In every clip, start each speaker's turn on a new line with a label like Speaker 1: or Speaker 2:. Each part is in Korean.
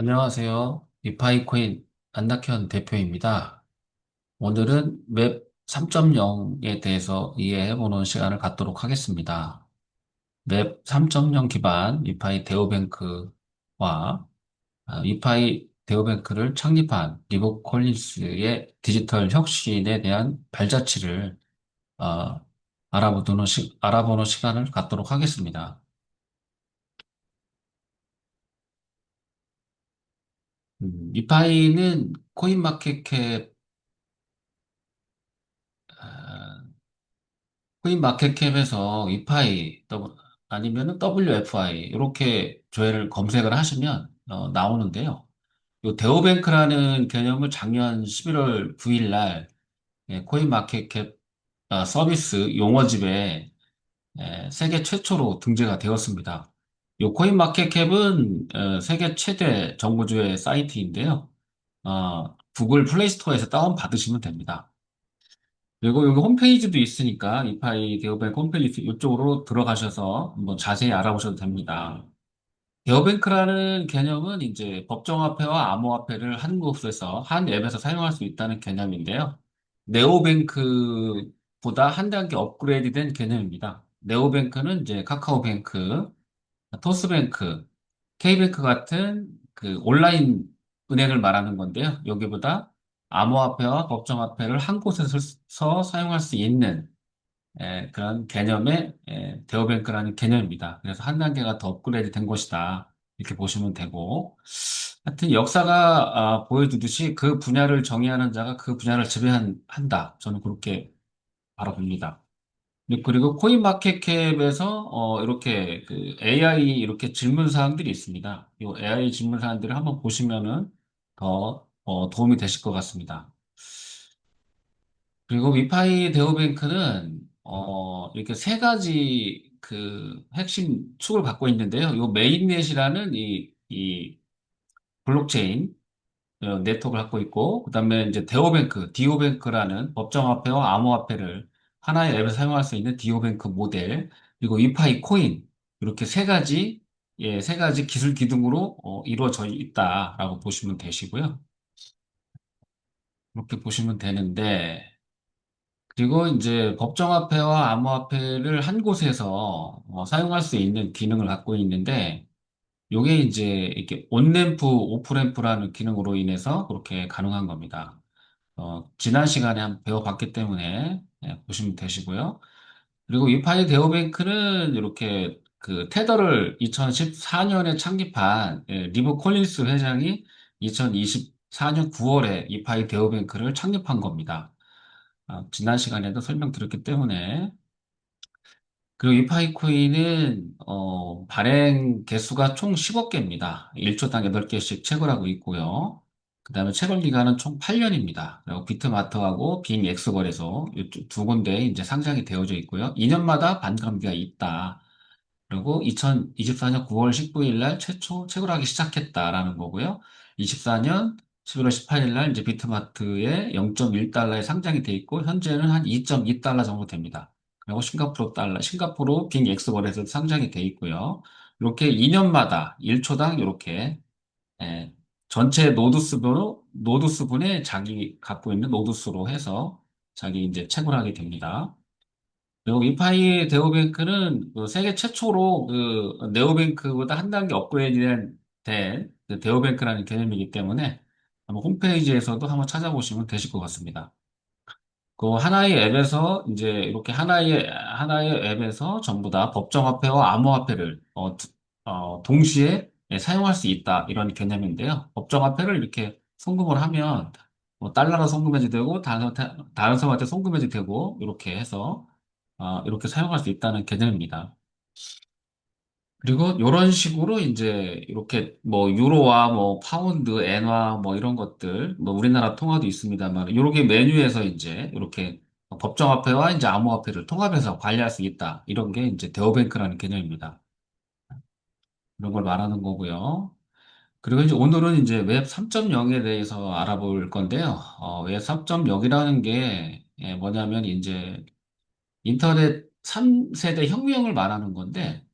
Speaker 1: 안녕하세요. 리파이코인 안낙현 대표입니다. 오늘은 웹 3.0에 대해서 이해해보는 시간을 갖도록 하겠습니다. 웹 3.0 기반 리파이 데오뱅크와 리파이 데오뱅크를 창립한 리복 콜린스의 디지털 혁신에 대한 발자취를 어, 알아보는 시간을 갖도록 하겠습니다. 리파이는 코인마켓캡 코인 마켓캡에서 이파이 아니면은 WFI 이렇게 조회를 검색을 하시면 나오는데요. 요 데오뱅크라는 개념을 작년 11월 9일 날 코인 마켓캡 서비스 용어집에 세계 최초로 등재가 되었습니다. 요 코인 마켓캡은 세계 최대 정보조회 사이트인데요. 구글 플레이 스토어에서 다운 받으시면 됩니다. 그리고 여기 홈페이지도 있으니까 이파이 데어뱅크 홈페이지 이쪽으로 들어가셔서 한번 자세히 알아보셔도 됩니다. 데어뱅크라는 개념은 이제 법정화폐와 암호화폐를 한 곳에서 한 앱에서 사용할 수 있다는 개념인데요. 네오뱅크보다 한 단계 업그레이드된 개념입니다. 네오뱅크는 이제 카카오뱅크, 토스뱅크, K뱅크 같은 그 온라인 은행을 말하는 건데요. 여기보다 암호화폐와 법정화폐를 한 곳에서 사용할 수 있는 그런 개념의 데오뱅크라는 개념입니다. 그래서 한 단계가 더 업그레이드 된 것이다. 이렇게 보시면 되고, 하여튼 역사가 보여주듯이 그 분야를 정의하는 자가 그 분야를 지배한다. 저는 그렇게 바라봅니다. 네, 그리고 코인마켓캡에서 이렇게 그 AI 이렇게 질문 사항들이 있습니다. 이 AI 질문 사항들을 한번 보시면은 더 도움이 되실 것 같습니다. 그리고 위파이 데오뱅크는 이렇게 세 가지 그 핵심 축을 갖고 있는데요. 이 메인넷이라는 이 블록체인 네트워크를 갖고 있고, 그다음에 이제 데오뱅크, 디오뱅크라는 법정화폐와 암호화폐를 하나의 앱에서 사용할 수 있는 디오뱅크 모델, 그리고 위파이 코인, 이렇게 세 가지 기술 기둥으로 이루어져 있다라고 보시면 되시고요. 이렇게 보시면 되는데, 그리고 이제 법정화폐와 암호화폐를 한 곳에서 사용할 수 있는 기능을 갖고 있는데, 요게 이제 이렇게 온램프, 오프램프라는 기능으로 인해서 그렇게 가능한 겁니다. 지난 시간에 한번 배워봤기 때문에 보시면 되시고요. 그리고 위파이 데오뱅크는 이렇게 그 테더를 2014년에 창립한 리브 콜린스 회장이 2024년 9월에 위파이 데오뱅크를 창립한 겁니다. 지난 시간에도 설명드렸기 때문에 그리고 위파이 코인은 발행 개수가 총 10억 개입니다. 1초당 8개씩 채굴하고 있고요. 그다음에 채굴 기간은 총 8년입니다. 그리고 비트마트하고 빈 엑스거래소 이두 군데 이제 상장이 되어져 있고요. 2년마다 반감기가 있다. 그리고 2024년 9월 19일 날 최초 채굴하기 시작했다라는 거고요. 24년 11월 18일 날 이제 비트마트에 0.1달러에 상장이 돼 있고 현재는 한 2.2달러 정도 됩니다. 그리고 싱가포르 빅 엑스벌에서 상장이 돼 있고요. 이렇게 2년마다 1초당 이렇게 예, 전체 노드수분의 자기 갖고 있는 노드수로 해서 자기 이제 채굴하게 됩니다. 그리고 위파이 데오뱅크는 그 세계 최초로 그 네오뱅크보다 한 단계 업그레이드된 데오뱅크라는 개념이기 때문에 한번 홈페이지에서도 한번 찾아보시면 되실 것 같습니다. 그 하나의 앱에서 이제 이렇게 하나의 앱에서 전부 다 법정화폐와 암호화폐를 동시에 사용할 수 있다 이런 개념인데요. 법정화폐를 이렇게 송금을 하면 뭐 달러로 송금해도 되고 다른 사람한테 송금해도 되고 이렇게 해서 이렇게 사용할 수 있다는 개념입니다. 그리고 이런 식으로 이제 이렇게 뭐 유로와 뭐 파운드, 엔화 뭐 이런 것들 뭐 우리나라 통화도 있습니다만 이렇게 메뉴에서 이제 이렇게 법정화폐와 이제 암호화폐를 통합해서 관리할 수 있다. 이런 게 이제 데오뱅크라는 개념입니다. 이런 걸 말하는 거고요. 그리고 이제 오늘은 이제 웹 3.0에 대해서 알아볼 건데요. 웹 3.0이라는 게 뭐냐면 이제 인터넷 3세대 혁명을 말하는 건데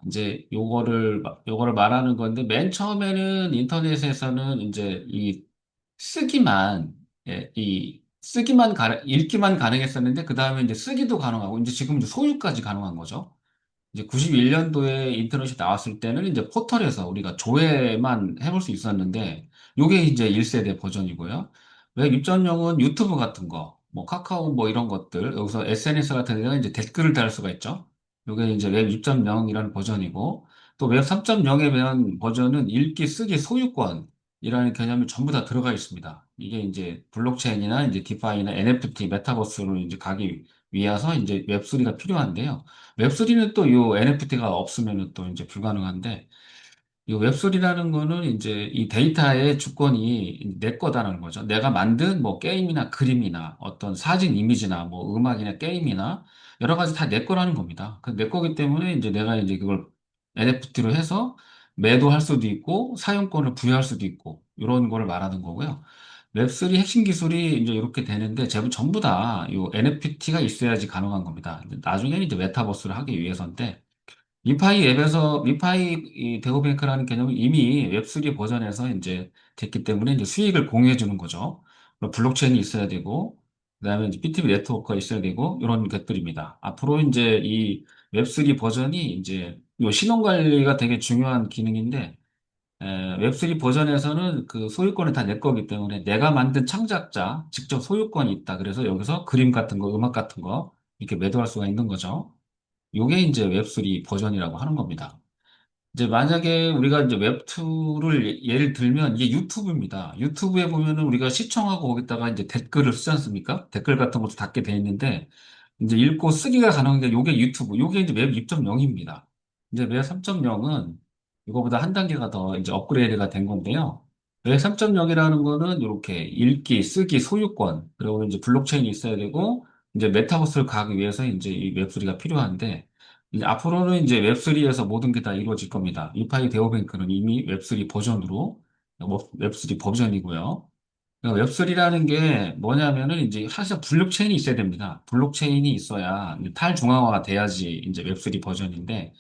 Speaker 1: 이제 요거를 말하는 건데, 맨 처음에는 인터넷에서는 이제 쓰기만, 읽기만 가능했었는데, 그 다음에 이제 쓰기도 가능하고, 이제 지금 이제 소유까지 가능한 거죠. 이제 91년도에 인터넷이 나왔을 때는 이제 포털에서 우리가 조회만 해볼 수 있었는데, 요게 이제 1세대 버전이고요. 웹 입점용은 유튜브 같은 거, 뭐 카카오 뭐 이런 것들, 여기서 SNS 같은 데가 이제 댓글을 달 수가 있죠. 요게 이제 웹 2.0이라는 버전이고, 또 웹 3.0에 대한 버전은 읽기, 쓰기, 소유권이라는 개념이 전부 다 들어가 있습니다. 이게 이제 블록체인이나 이제 디파이나 NFT, 메타버스로 이제 가기 위해서 이제 웹3가 필요한데요. 웹3는 또 요 NFT가 없으면은 또 이제 불가능한데, 이 웹소리라는 거는 이제 이 데이터의 주권이 내 거다라는 거죠. 내가 만든 뭐 게임이나 그림이나 어떤 사진, 이미지나 뭐 음악이나 게임이나 여러 가지 다 내 거라는 겁니다. 그 내 거기 때문에 이제 내가 이제 그걸 NFT로 해서 매도할 수도 있고 사용권을 부여할 수도 있고 이런 거를 말하는 거고요. 웹3 핵심 기술이 이제 이렇게 되는데 전부 다 이 NFT가 있어야지 가능한 겁니다. 나중에는 이제 메타버스를 하기 위해서인데 리파이 이 대우뱅크라는 개념은 이미 웹3 버전에서 이제 됐기 때문에 이제 수익을 공유해 주는 거죠. 그리고 블록체인이 있어야 되고, 그다음에 이제 BTB 네트워크가 있어야 되고, 이런 것들입니다. 앞으로 이제 이 웹3 버전이 이제 요 신원 관리가 되게 중요한 기능인데, 웹3 버전에서는 그 소유권이 다 내 거기 때문에 내가 만든 창작자, 직접 소유권이 있다. 그래서 여기서 그림 같은 거, 음악 같은 거, 이렇게 매도할 수가 있는 거죠. 요게 이제 웹3 버전이라고 하는 겁니다. 이제 만약에 우리가 이제 웹2를 예를 들면 이게 유튜브입니다. 유튜브에 보면은 우리가 시청하고 거기다가 이제 댓글을 쓰지 않습니까? 댓글 같은 것도 달게 돼 있는데 이제 읽고 쓰기가 가능한 게 요게 유튜브, 요게 이제 웹 2.0입니다. 이제 웹 3.0은 이거보다 한 단계가 더 이제 업그레이드가 된 건데요. 웹 3.0이라는 거는 이렇게 읽기, 쓰기, 소유권, 그리고 이제 블록체인이 있어야 되고 이제 메타버스를 가기 위해서 이제 이 웹3가 필요한데 이제 앞으로는 이제 웹3에서 모든 게 다 이루어질 겁니다. 이파이 데오뱅크는 이미 웹3 버전으로, 웹3 버전이고요. 웹3라는 게 뭐냐면은 이제 사실 블록체인이 있어야 됩니다. 블록체인이 있어야 이제 탈중앙화가 돼야지 이제 웹3 버전인데,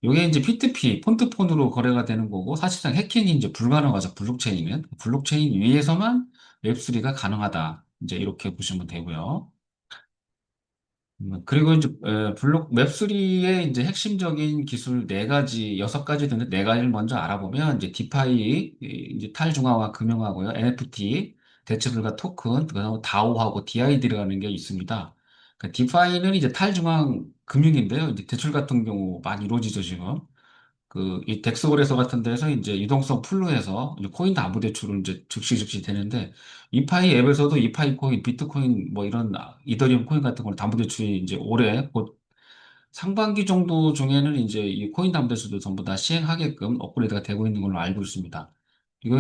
Speaker 1: 이게 이제 P2P, 폰트폰으로 거래가 되는 거고, 사실상 해킹이 이제 불가능하죠. 블록체인은. 블록체인 위에서만 웹3가 가능하다. 이제 이렇게 보시면 되고요. 그리고 이제 블록 웹3의 이제 핵심적인 기술 네 가지, 여섯 가지 되는데 네 가지를 먼저 알아보면 이제 디파이, 이제 탈중앙화 금융하고요, NFT, 대체불가 토큰, 그다음에 다오하고 DID라는 게 있습니다. 디파이는 이제 탈중앙 금융인데요. 이제 대출 같은 경우 많이 이루어지죠, 지금. 이 덱스거래소 같은 데서 이제 유동성 풀로 해서 이제 코인 담보 대출은 이제 즉시 되는데, 이파이 앱에서도 이파이 코인, 비트코인 뭐 이런 이더리움 코인 같은 걸 담보 대출이 이제 올해 곧 상반기 정도 중에는 이제 이 코인 담보 대출도 전부 다 시행하게끔 업그레이드가 되고 있는 걸로 알고 있습니다. 이거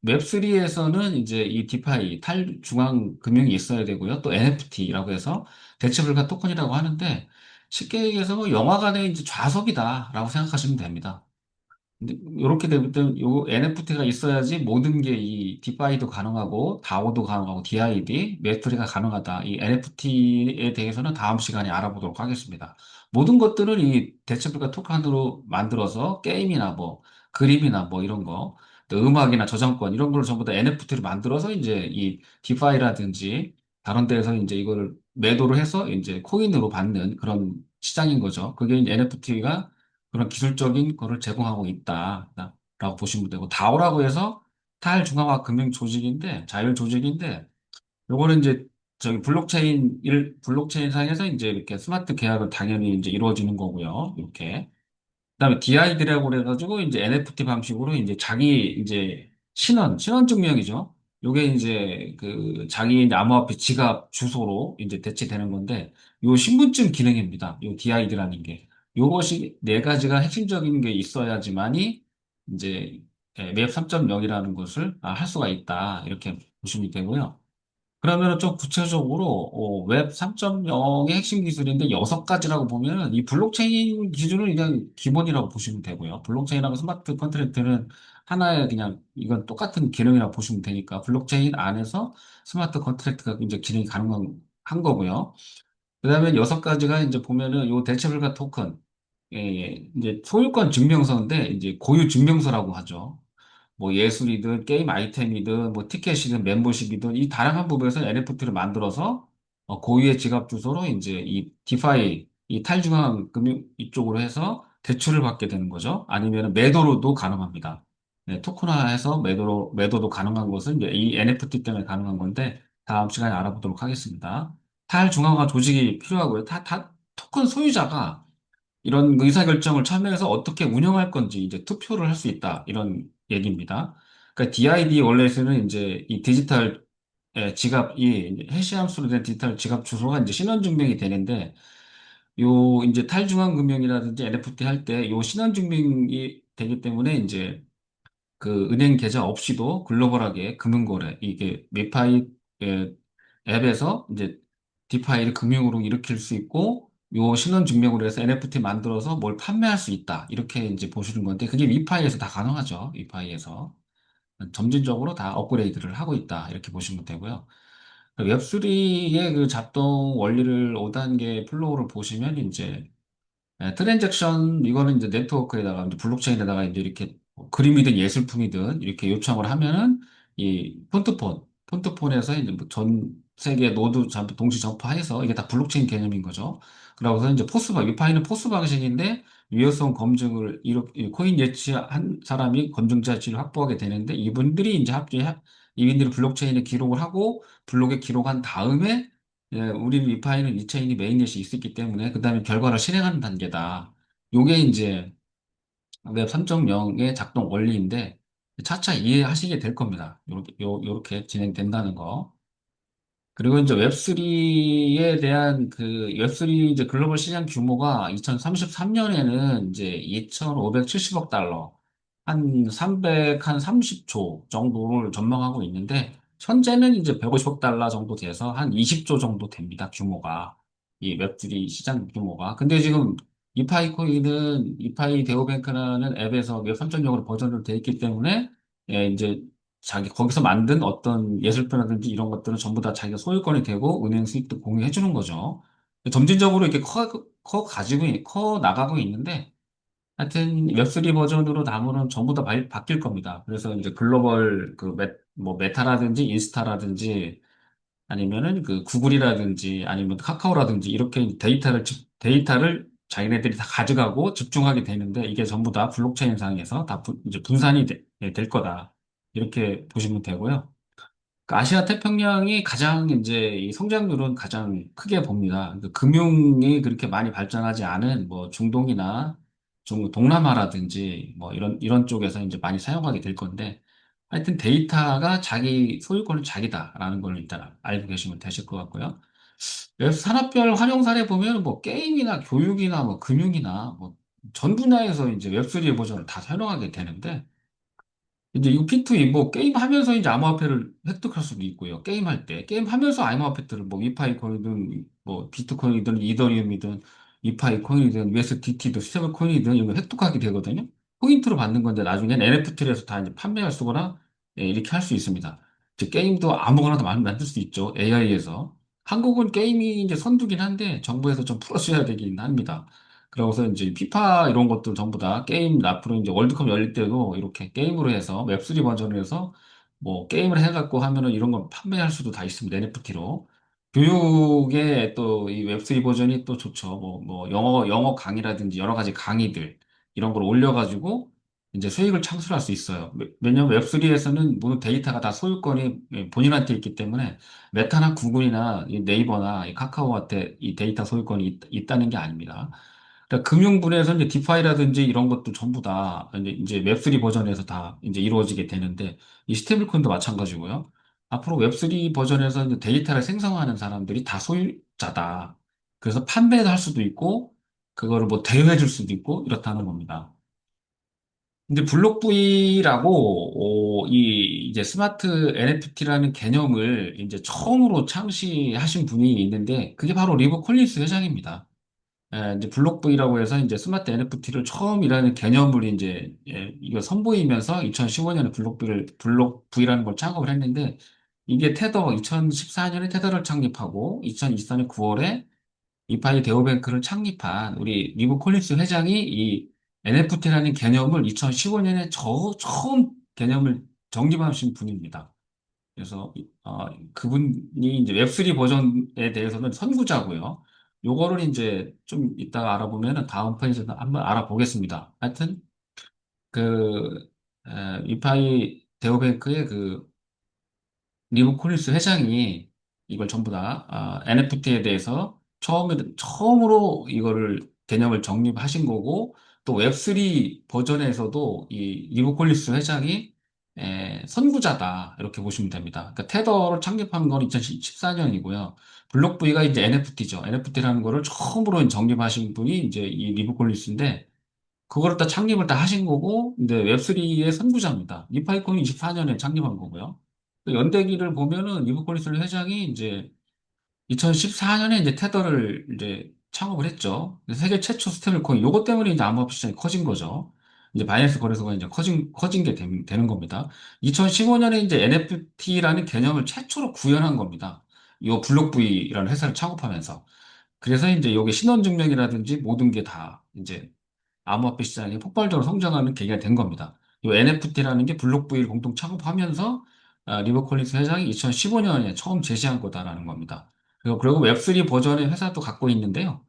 Speaker 1: 웹3에서는 이제 이 디파이 탈중앙 금융이 있어야 되고요. 또 NFT라고 해서 대체불가 토큰이라고 하는데 쉽게 얘기해서 뭐 영화관의 이제 좌석이다라고 생각하시면 됩니다. 근데 이렇게 되면 요 NFT가 있어야지 모든 게 이 디파이도 가능하고 다오도 가능하고 DID, 메토리가 가능하다. 이 NFT에 대해서는 다음 시간에 알아보도록 하겠습니다. 모든 것들은 이 대체불가 토큰으로 만들어서 게임이나 뭐 그림이나 뭐 이런 거, 또 음악이나 저작권 이런 걸 전부 다 NFT로 만들어서 이제 이 디파이라든지 다른 데에서 이제 이거를 매도를 해서 이제 코인으로 받는 그런 시장인 거죠. 그게 이제 NFT가 그런 기술적인 거를 제공하고 있다라고 보시면 되고, 다오라고 해서 탈중앙화 금융 조직인데, 자율 조직인데, 요거는 이제 저기 블록체인 상에서 이제 이렇게 스마트 계약은 당연히 이제 이루어지는 거고요. 이렇게. 그다음에 DID라고 그래가지고 이제 NFT 방식으로 이제 자기 이제 신원 증명이죠. 요게 이제 자기 이제 암호화폐 지갑 주소로 이제 대체되는 건데 요 신분증 기능입니다. 요 DID라는 게 요것이 네 가지가 핵심적인 게 있어야지만이 이제 웹 3.0이라는 것을 할 수가 있다. 이렇게 보시면 되고요. 그러면 좀 구체적으로 웹 3.0의 핵심 기술인데 여섯 가지라고 보면은 이 블록체인 기준을 그냥 기본이라고 보시면 되고요. 블록체인하고 스마트 컨트랙트는 하나의 그냥 이건 똑같은 기능이라고 보시면 되니까 블록체인 안에서 스마트 컨트랙트가 이제 기능이 가능한 한 거고요. 그다음에 여섯 가지가 이제 보면은 요 대체불가 토큰. 이제 소유권 증명서인데 이제 고유 증명서라고 하죠. 뭐 예술이든 게임 아이템이든 뭐 티켓이든 멤버십이든 이 다양한 부분에서 NFT를 만들어서 고유의 지갑 주소로 이제 이 디파이 이 탈중앙 금융 이쪽으로 해서 대출을 받게 되는 거죠. 아니면 매도로도 가능합니다. 네, 토큰화해서 매도도 가능한 것은 이제 이 NFT 때문에 가능한 건데 다음 시간에 알아보도록 하겠습니다. 탈중앙화 조직이 필요하고요. 토큰 소유자가 이런 의사결정을 참여해서 어떻게 운영할 건지 이제 투표를 할 수 있다. 이런 얘기입니다. 그러니까 DID 월렛에는 이제 이 디지털 지갑, 이 해시함수로 된 디지털 지갑 주소가 이제 신원증명이 되는데 요 이제 탈중앙 금융이라든지 NFT 할 때 요 신원증명이 되기 때문에 이제 그 은행 계좌 없이도 글로벌하게 금융거래, 이게 메파이 예, 앱에서 이제 디파이를 금융으로 일으킬 수 있고, 요 신원 증명으로 해서 NFT 만들어서 뭘 판매할 수 있다. 이렇게 이제 보시는 건데, 그게 위파이에서 다 가능하죠. 위파이에서. 점진적으로 다 업그레이드를 하고 있다. 이렇게 보시면 되고요. 웹3의 그 작동 원리를 5단계 플로우를 보시면 이제 트랜잭션 이거는 이제 네트워크에다가 이제 블록체인에다가 이제 이렇게 뭐 그림이든 예술품이든 이렇게 요청을 하면은 이 폰트폰에서 이제 뭐전 세계 노드 전부 동시 전파해서 이게 다 블록체인 개념인 거죠. 그러고서 이제 위파이는 포스 방식인데 유효성 검증을 이렇게 코인 예치한 사람이 검증자치를 확보하게 되는데 이분들이 이제 이분들이 블록체인에 기록을 하고 블록에 기록한 다음에 우리 리파이는 이 체인이 메인넷이 있었기 때문에 그 다음에 결과를 실행하는 단계다. 요게 이제 웹 3.0의 작동 원리인데 차차 이해하시게 될 겁니다. 요렇게 진행된다는 거. 그리고 이제 웹3에 대한 그 웹3 이제 글로벌 시장 규모가 2033년에는 이제 2,570억 달러, 한 30조 정도를 전망하고 있는데, 현재는 이제 150억 달러 정도 돼서 한 20조 정도 됩니다, 규모가. 이 웹3 시장 규모가. 근데 지금 이파이 코인은 이파이 데오뱅크라는 앱에서 웹 3.0으로 버전으로 돼 있기 때문에, 이제 거기서 만든 어떤 예술표라든지 이런 것들은 전부 다 자기가 소유권이 되고 은행 수익도 공유해 주는 거죠. 점진적으로 이렇게 커 나가고 있는데, 하여튼 웹3 버전으로 나무는 전부 다 바뀔 겁니다. 그래서 이제 글로벌 뭐 메타라든지 인스타라든지 아니면은 그 구글이라든지 아니면 카카오라든지 이렇게 데이터를 자기네들이 다 가져가고 집중하게 되는데 이게 전부 다 블록체인 상에서 다 이제 분산이 될 거다. 이렇게 보시면 되고요. 그 아시아 태평양이 가장 이제 이 성장률은 가장 크게 봅니다. 그 금융이 그렇게 많이 발전하지 않은 뭐 중동이나 동남아라든지 뭐 이런 쪽에서 이제 많이 사용하게 될 건데 하여튼 데이터가 자기 소유권은 자기다라는 걸 일단 알고 계시면 되실 것 같고요. 그래서 산업별 활용 사례 보면 뭐 게임이나 교육이나 뭐 금융이나 뭐 전 분야에서 이제 웹3 버전을 다 사용하게 되는데 이제 이거 P2E 뭐 게임하면서 이제 암호화폐를 획득할 수도 있고요. 게임할 때 게임하면서 암호화폐들을 뭐 이파이 코인이든 뭐 비트코인이든 이더리움이든 이파이 코인이든 USDT든 스테이블 코인이든 이런 거 획득하게 되거든요. 포인트로 받는 건데 나중엔 NFT를 해서 다 이제 판매할 수거나 이렇게 할 수 있습니다. 이제 게임도 아무거나 다 만들 수 있죠. AI에서. 한국은 게임이 이제 선두긴 한데 정부에서 좀 풀어줘야 되긴 합니다. 그러고서 이제 피파 이런 것들 전부 다 게임 앞으로 이제 월드컵 열릴 때도 이렇게 게임으로 해서 웹3 버전으로 해서 뭐 게임을 해갖고 하면은 이런 걸 판매할 수도 다 있습니다. NFT로. 교육에 또 이 웹3 버전이 또 좋죠. 뭐 영어 강의라든지 여러 가지 강의들 이런 걸 올려가지고 이제 수익을 창출할 수 있어요. 왜냐면 웹3에서는 모든 데이터가 다 소유권이 본인한테 있기 때문에 메타나 구글이나 이 네이버나 이 카카오한테 이 데이터 소유권이 있다는 게 아닙니다. 그러니까 금융분야에서 이제 디파이라든지 이런 것도 전부 다 이제 웹3 버전에서 다 이제 이루어지게 되는데 이 스테이블코인도 마찬가지고요. 앞으로 웹3 버전에서 이제 데이터를 생성하는 사람들이 다 소유자다. 그래서 판매도 할 수도 있고 그거를 뭐 대여해 줄 수도 있고 이렇다는 겁니다. 근데 블록브이라고 이제 스마트 NFT라는 개념을 이제 처음으로 창시하신 분이 있는데 그게 바로 리버 콜린스 회장입니다. 이제 블록브이라고 해서 이제 스마트 NFT를 처음이라는 개념을 이제 이거 선보이면서 2015년에 블록브이라는 걸 창업을 했는데 이게 2014년에 테더를 창립하고 2024년 9월에 이파이 데오뱅크를 창립한 우리 리브 콜린스 회장이 이 NFT라는 개념을 2015년에 처음 개념을 정립하신 분입니다. 그래서 그분이 이제 웹3 버전에 대해서는 선구자고요. 요거를 이제 좀 이따가 알아보면은 다음 편에서 한번 알아보겠습니다. 하여튼 이파이 데오뱅크의 그 리브 콜린스 회장이 이걸 전부 다 NFT에 대해서 처음으로 이거를 개념을 정립하신 거고 또 웹3 버전에서도 이 리브 콜린스 회장이 선구자다 이렇게 보시면 됩니다. 그러니까 테더를 창립한 건 2014년이고요. 블록브이가 이제 NFT죠. NFT라는 거를 처음으로 정립하신 분이 이제 이 리브 콜린스인데 그거를 다 창립을 다 하신 거고, 이제 웹3의 선구자입니다. 이파이콘이 24년에 창립한 거고요. 그 연대기를 보면은 리브콜리스 회장이 이제 2014년에 이제 테더를 이제 창업을 했죠. 그래서 세계 최초 스테이블 코인. 요것 때문에 이제 암호화폐 시장이 커진 거죠. 이제 바이낸스 거래소가 이제 커진 게 되는 겁니다. 2015년에 이제 NFT라는 개념을 최초로 구현한 겁니다. 요 블록브이라는 회사를 창업하면서. 그래서 이제 요게 신원 증명이라든지 모든 게 다 이제 암호화폐 시장이 폭발적으로 성장하는 계기가 된 겁니다. 이 NFT라는 게 블록브이를 공동 창업하면서 리버 콜린스 회장이 2015년에 처음 제시한 거다라는 겁니다. 그리고 웹3 버전의 회사도 갖고 있는데요.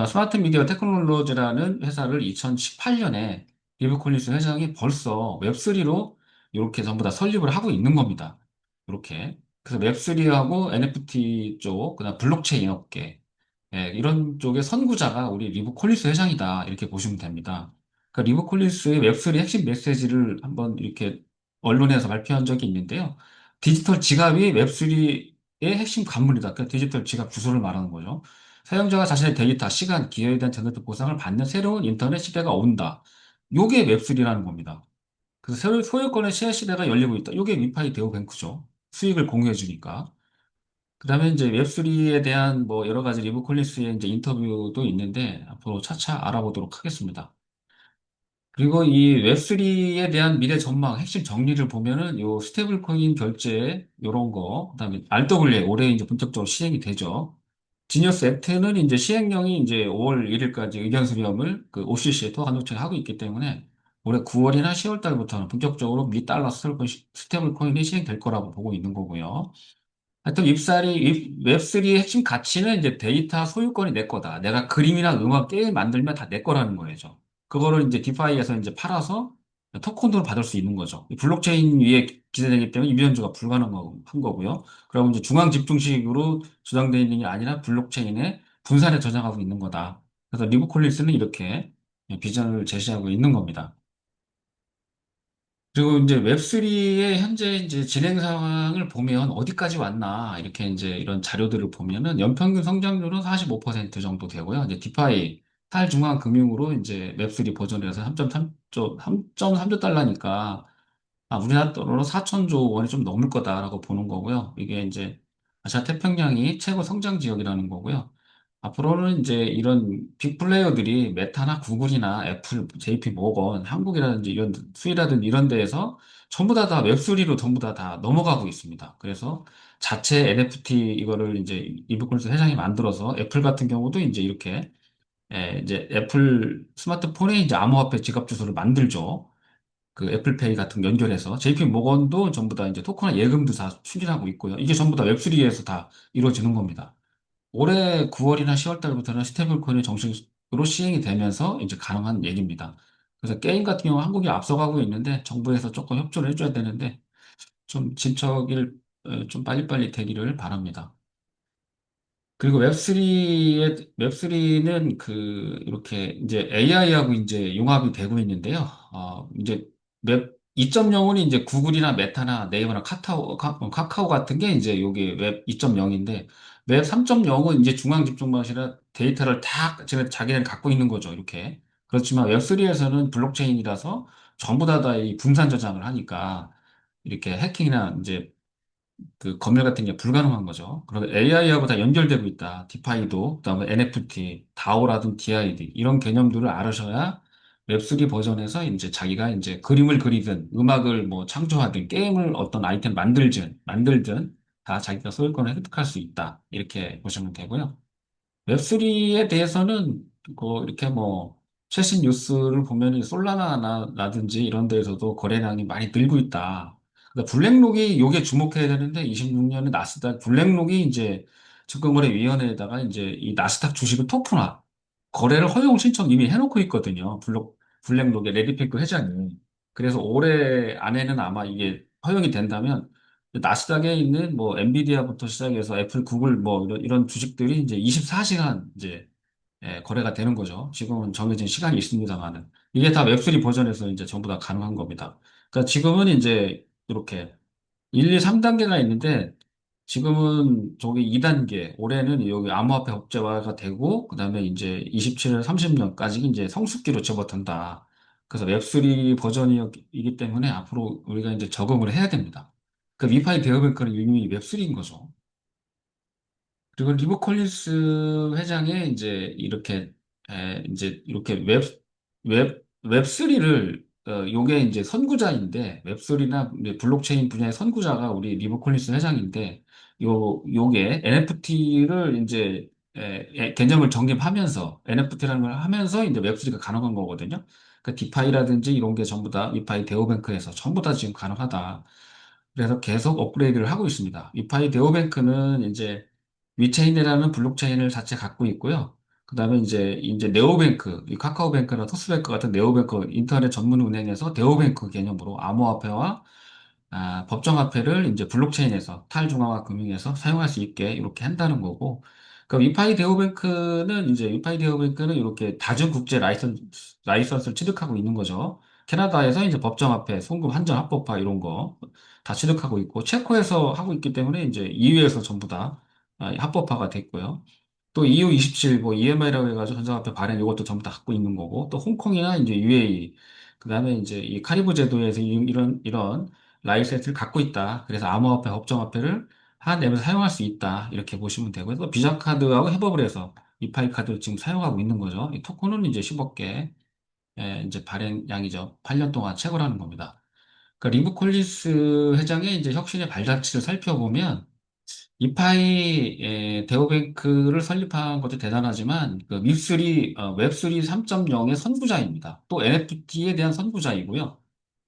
Speaker 1: 스마트 미디어 테크놀로지라는 회사를 2018년에 리버 콜린스 회장이 벌써 웹3로 이렇게 전부 다 설립을 하고 있는 겁니다. 이렇게. 그래서 웹3하고 NFT 쪽, 그다음 블록체인 업계, 이런 쪽의 선구자가 우리 리브 콜린스 회장이다. 이렇게 보시면 됩니다. 그러니까 리브 콜린스의 웹3 핵심 메시지를 한번 이렇게 언론에서 발표한 적이 있는데요. 디지털 지갑이 웹3의 핵심 관문이다. 그러니까 디지털 지갑 주소를 말하는 거죠. 사용자가 자신의 데이터, 시간, 기여에 대한 전략적 보상을 받는 새로운 인터넷 시대가 온다. 요게 웹3라는 겁니다. 그래서 소유권의 쉐어 시대가 열리고 있다. 요게 위파이 데오 뱅크죠. 수익을 공유해 주니까. 그다음에 이제 웹3에 대한 뭐 여러 가지 리브 콜린스의 이제 인터뷰도 있는데 앞으로 차차 알아보도록 하겠습니다. 그리고 이 웹3에 대한 미래 전망, 핵심 정리를 보면은 요 스테이블 코인 결제 요런 거, 그다음에 RWA 올해 이제 본격적으로 시행이 되죠. 지니어스 액트는 이제 시행령이 이제 5월 1일까지 의견 수렴을 그 OCC에 토관요청을 하고 있기 때문에 올해 9월이나 10월 달부터는 본격적으로 미 달러 스테이블 코인이 시행될 거라고 보고 있는 거고요. 하여튼 웹3의 핵심 가치는 이제 데이터 소유권이 내 거다. 내가 그림이나 음악, 게임 만들면 다 내 거라는 거죠. 그거를 이제 디파이에서 이제 팔아서 토큰으로 받을 수 있는 거죠. 이 블록체인 위에 기재되기 때문에 이변조가 불가능한 거고요. 그리고 이제 중앙 집중식으로 저장되어 있는 게 아니라 블록체인에 분산해 저장하고 있는 거다. 그래서 리브 콜린스는 이렇게 비전을 제시하고 있는 겁니다. 그리고 이제 웹3의 현재 이제 진행 상황을 보면 어디까지 왔나 이렇게 이제 이런 자료들을 보면은 연평균 성장률은 45% 정도 되고요. 이제 디파이 탈중앙 금융으로 이제 웹3 버전에서 3.3조 달러니까 우리나라 돈으로 4천조 원이 좀 넘을 거다라고 보는 거고요. 이게 이제 아시아 태평양이 최고 성장 지역이라는 거고요. 앞으로는 이제 이런 빅 플레이어들이 메타나 구글이나 애플, JP 모건, 한국이라든지 이런 수위라든지 이런 데에서 전부 다 웹3로 전부 다 넘어가고 있습니다. 그래서 자체 NFT 이거를 이제 이브콘스 회장이 만들어서 애플 같은 경우도 이제 이렇게 이제 애플 스마트폰에 이제 암호화폐 지갑 주소를 만들죠. 그 애플페이 같은 거 연결해서 JP 모건도 전부 다 이제 토큰화 예금도 다 추진하고 있고요. 이게 전부 다 웹3에서 다 이루어지는 겁니다. 올해 9월이나 10월 달부터는 스테이블 코인이 정식으로 시행이 되면서 이제 가능한 얘기입니다. 그래서 게임 같은 경우 한국이 앞서가고 있는데 정부에서 조금 협조를 해줘야 되는데 좀 진척일 좀 빨리빨리 되기를 바랍니다. 그리고 웹3는 이렇게 이제 AI하고 이제 융합이 되고 있는데요. 이제 웹 2.0은 이제 구글이나 메타나 네이버나 카카오 같은 게 이제 요게 웹 2.0인데 웹 3.0은 이제 중앙 집중 방식이라 데이터를 다 자기네는 갖고 있는 거죠. 이렇게. 그렇지만 웹3에서는 블록체인이라서 전부 다 이 분산 저장을 하니까 이렇게 해킹이나 이제 그 검열 같은 게 불가능한 거죠. 그리고 AI하고 다 연결되고 있다. 디파이도, 그다음에 NFT, DAO라든 DID 이런 개념들을 알으셔야 웹3 버전에서 이제 자기가 이제 그림을 그리든 음악을 뭐 창조하든 게임을 어떤 아이템 만들든 다 자기가 소유권을 획득할 수 있다. 이렇게 보시면 되고요. 웹3에 대해서는 이렇게 뭐 최신 뉴스를 보면 솔라나라든지 이런 데에서도 거래량이 많이 늘고 있다. 그러니까 블랙록이 요게 주목해야 되는데 26년에 나스닥 블랙록이 이제 증권거래위원회에다가 이제 이 나스닥 주식을 토프나 거래를 허용 신청 이미 해놓고 있거든요. 블랙록의 레리 핑크 회장이. 그래서 올해 안에는 아마 이게 허용이 된다면 나스닥에 있는 뭐 엔비디아부터 시작해서 애플, 구글 뭐 이런 주식들이 이제 24시간 이제 거래가 되는 거죠. 지금은 정해진 시간이 있습니다만은 이게 다 웹3 버전에서 이제 전부 다 가능한 겁니다. 그러니까 지금은 이제 이렇게 1, 2, 3단계가 있는데 지금은 저기 2단계 올해는 여기 암호화폐 법제화가 되고 그다음에 이제 27년, 30년까지 이제 성숙기로 접어든다. 그래서 웹3 버전이기 때문에 앞으로 우리가 이제 적응을 해야 됩니다. 그 미파이 베어뱅크는 이미 웹3인 거죠. 그리고 리버 콜린스 회장의 이제 이제 이렇게 웹3를 요게 이제 선구자인데 웹3나 블록체인 분야의 선구자가 우리 리버 콜린스 회장인데 요게 NFT를 이제 개념을 정립하면서 NFT라는 걸 하면서 이제 웹3가 가능한 거거든요. 그 디파이라든지 이런 게 전부 다 위파이 데오뱅크에서 전부 다 지금 가능하다. 그래서 계속 업그레이드를 하고 있습니다. 위파이 데오뱅크는 이제 위체인이라는 블록체인을 자체 갖고 있고요. 그다음에 이제 네오뱅크, 이 카카오뱅크나 토스뱅크 같은 네오뱅크 인터넷 전문 은행에서 네오뱅크 개념으로 암호화폐와 법정화폐를 이제 블록체인에서 탈중앙화 금융에서 사용할 수 있게 이렇게 한다는 거고. 그 위파이 데오뱅크는 이렇게 다중국제 라이선스를 취득하고 있는 거죠. 캐나다에서 이제 법정화폐, 송금 한전 합법화 이런 거 다 취득하고 있고, 체코에서 하고 있기 때문에 이제 EU에서 전부 다 합법화가 됐고요. 또 EU27, 뭐 EMI라고 해가지고 전자화폐 발행 이것도 전부 다 갖고 있는 거고, 또 홍콩이나 이제 UAE, 그다음에 이제 이 카리브 제도에서 이런 라이센스를 갖고 있다. 그래서 암호화폐, 법정화폐를 한 앱에서 사용할 수 있다. 이렇게 보시면 되고요. 또 비자 카드하고 협업을 해서 이파이 카드를 지금 사용하고 있는 거죠. 이 토큰은 이제 10억 개, 이제 발행량이죠. 8년 동안 채굴하는 겁니다. 그러니까 리브 콜리스 회장의 이제 혁신의 발자취를 살펴보면 이파이 데오뱅크를 설립한 것도 대단하지만 그 웹3 3.0의 선구자입니다. 또 NFT에 대한 선구자이고요.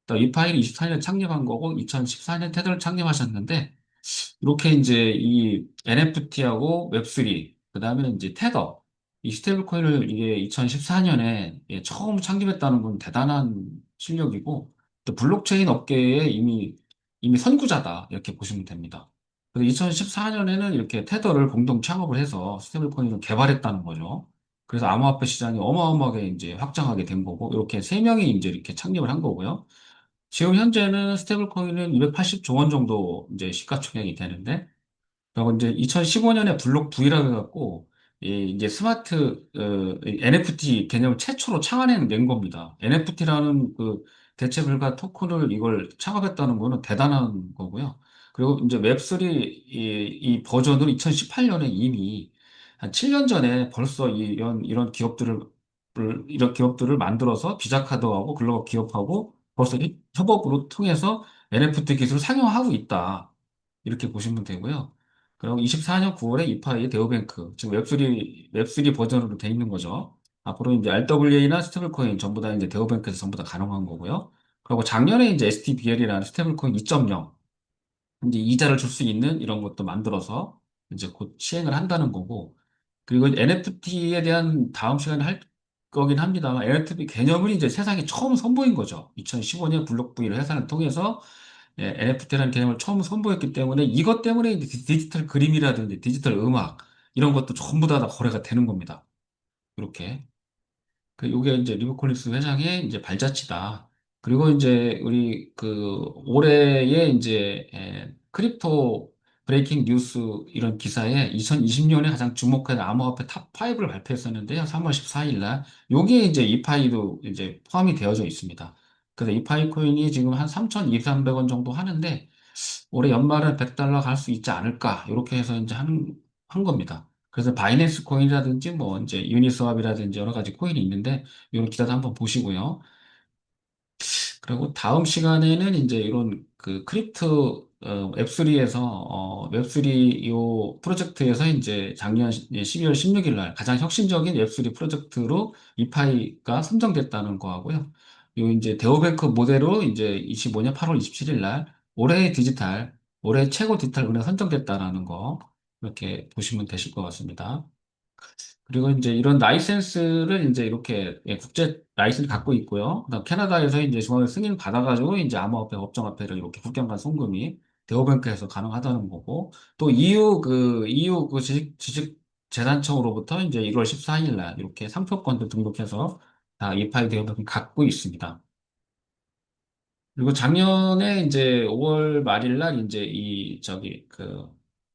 Speaker 1: 또 이파이는 24년 창립한 거고 2014년 테더를 창립하셨는데 이렇게 이제 이 NFT하고 웹3 그다음에 이제 테더 이 스테이블 코인을 이게 2014년에 처음 창립했다는 건 대단한 실력이고 또 블록체인 업계에 이미 선구자다 이렇게 보시면 됩니다. 그래서 2014년에는 이렇게 테더를 공동 창업을 해서 스테이블 코인을 개발했다는 거죠. 그래서 암호화폐 시장이 어마어마하게 이제 확장하게 된 거고 이렇게 세 명이 이제 이렇게 창립을 한 거고요. 지금 현재는 스테이블 코인은 280조 원 정도 이제 시가총액이 되는데, 그리고 이제 2015년에 블록 V라고 해갖고, 이제 스마트, NFT 개념을 최초로 창안해낸 겁니다. NFT라는 그 대체 불가 토큰을 이걸 창업했다는 거는 대단한 거고요. 그리고 이제 웹3 이 버전으로 2018년에 이미 한 7년 전에 벌써 이런 기업들을 만들어서 비자카드하고 글로벌 기업하고 벌써 협업으로 통해서 NFT 기술을 상용하고 있다. 이렇게 보시면 되고요. 그리고 24년 9월에 이파이의 데오뱅크, 지금 웹3 버전으로 돼 있는 거죠. 앞으로 이제 RWA나 스테이블코인 전부 다 이제 데오뱅크에서 전부 다 가능한 거고요. 그리고 작년에 이제 STBL이라는 스테이블코인 2.0, 이제 이자를 줄 수 있는 이런 것도 만들어서 이제 곧 시행을 한다는 거고, 그리고 NFT에 대한 다음 시간에 할 거긴 합니다만, NFT 개념을 이제 세상에 처음 선보인 거죠. 2015년 블록부일 회사를 통해서 NFT라는 개념을 처음 선보였기 때문에 이것 때문에 이제 디지털 그림이라든지 디지털 음악 이런 것도 전부 다 거래가 되는 겁니다. 이렇게. 요게 이제 리브 콜린스 회장의 이제 발자취다. 그리고 이제 우리 그 올해의 이제 크립토 브레이킹 뉴스 이런 기사에 2020년에 가장 주목한 암호화폐 탑 5를 발표했었는데요. 3월 14일 날. 요게 이제 이파이도 이제 포함이 되어져 있습니다. 그래서 이파이 코인이 지금 한 3,200, 300원 정도 하는데 올해 연말은 100달러 갈 수 있지 않을까? 이렇게 해서 이제 한 겁니다. 그래서 바이낸스 코인이라든지 뭐 이제 유니스왑이라든지 여러 가지 코인이 있는데 이런 기사도 한번 보시고요. 그리고 다음 시간에는 이제 이런 그 크립트 웹3에서 웹3 요 프로젝트에서 이제 작년 12월 16일 날 가장 혁신적인 웹3 프로젝트로 이파이가 선정됐다는 거하고요. 요 이제 대우뱅크 모델로 이제 25년 8월 27일 날 올해 최고 디지털 은행 선정됐다라는 거 이렇게 보시면 되실 것 같습니다. 그리고 이제 이런 라이센스를 이제 이렇게 예, 국제 라이센스 갖고 있고요. 그다음 캐나다에서 이제 중앙에 승인 받아가지고 이제 암호화폐, 법정화폐를 이렇게 국경 간 송금이 대오뱅크에서 가능하다는 거고 또 EU 그 지식 재단청으로부터 이제 1월 14일 날 이렇게 상표권도 등록해서 다 이파이 대오뱅크 갖고 있습니다. 그리고 작년에 이제 5월 말일 날 이제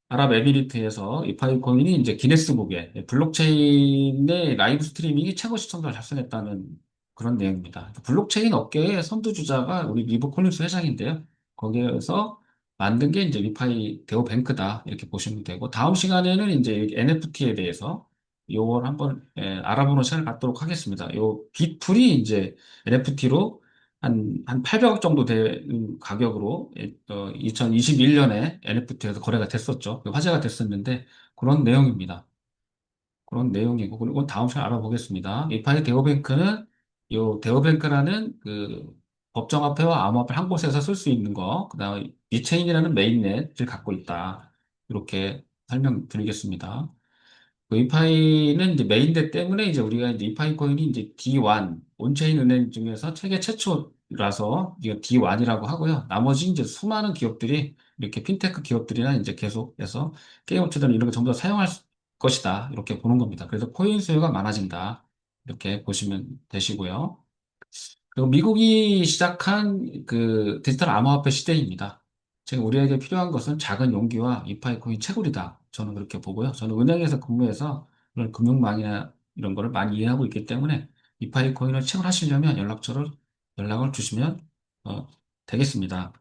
Speaker 1: 아랍에미리트에서 이 파이코인이 이제 기네스북에 블록체인의 라이브 스트리밍이 최고 시청자를 달성했다는 그런 내용입니다. 블록체인 업계의 선두주자가 우리 리브 콜린스 회장인데요. 거기에서 만든 게 이제 리파이 데오 뱅크다 이렇게 보시면 되고 다음 시간에는 이제 NFT에 대해서 요걸 한번 알아보는 시간을 갖도록 하겠습니다. 요 빗풀이 이제 NFT로 한 800억 정도 되는 가격으로 2021년에 NFT에서 거래가 됐었죠. 화제가 됐었는데 그런 내용입니다. 그런 내용이고 그리고 다음 시간에 알아보겠습니다. 이파이 데오뱅크는 요 데오뱅크라는 그 법정화폐와 암호화폐 한 곳에서 쓸 수 있는 거, 그다음에 이체인이라는 메인넷을 갖고 있다. 이렇게 설명드리겠습니다. 그 이파이는 이제 메인대 때문에 이제 우리가 이제 이파이 코인이 이제 D1 온체인 은행 중에서 세계 최초라서 이거 D1이라고 하고요. 나머지 이제 수많은 기업들이 이렇게 핀테크 기업들이나 이제 계속해서 게임 업체들은 이런 거 전부 다 것이다. 이렇게 보는 겁니다. 그래서 코인 수요가 많아진다. 이렇게 보시면 되시고요. 그리고 미국이 시작한 그 디지털 암호화폐 시대입니다. 지금 우리에게 필요한 것은 작은 용기와 이파이 코인 채굴이다. 저는 그렇게 보고요. 저는 은행에서 근무해서 그런 금융망이나 이런 거를 많이 이해하고 있기 때문에 이파이 코인을 채굴하시려면 연락을 주시면 어, 되겠습니다.